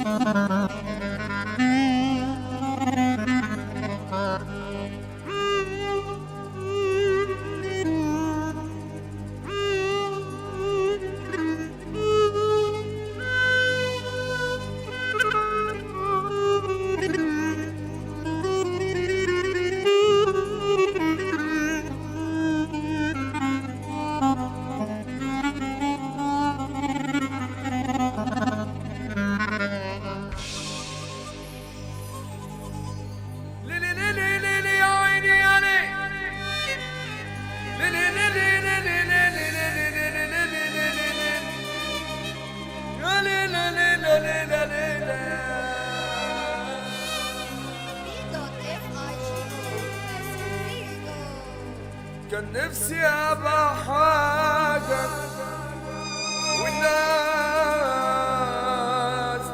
كان نفسي ابقى حاجة والناس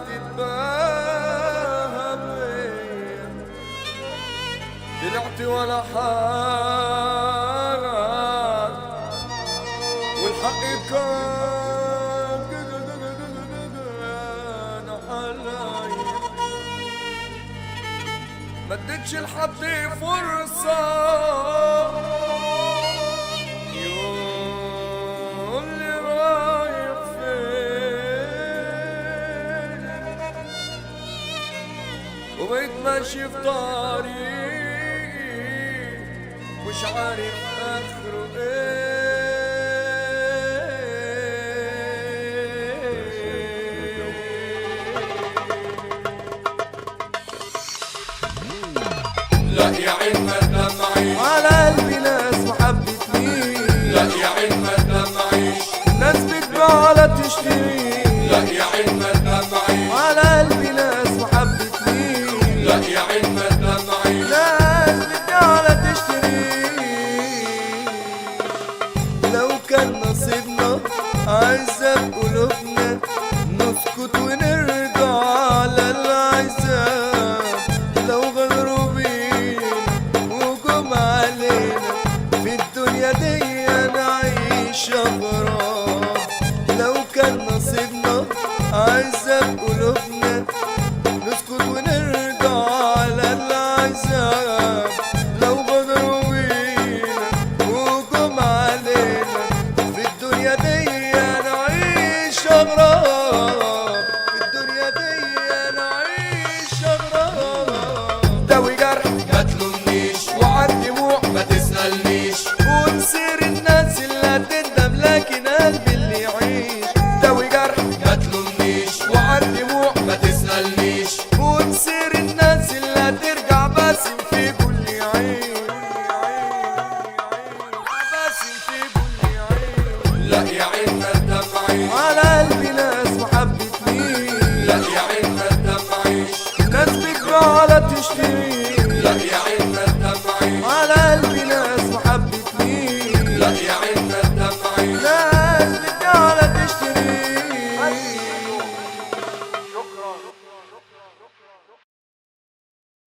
تتباهى بيا، طلعت ولا حاجة والحق كان عليا، ما اديتش لحد فرصة وبقيت ماشي في طريق مش عارف اخره لا يا عين ما تدمعيش على قلبي ناس محبتني، لا يا عين ما تدمعيش ناس بتبيع ولا تشتري، لا يا عين ما تدمعيش على قلبي ناس محبتني، لا يا عين ما تدمعيش ناس بتبيع ولا تشتري. لو كان نصيبنا عذاب قلوبنا نسكت ونرجع على العذاب، لو غدروا بينا وجم علينا في الدنيا دي نعيش أغراب. لو كان نصيبنا عذاب قلوبنا نسكت ونرجع على العذاب، لو غدروا بينا وجم علينا في الدنيا دي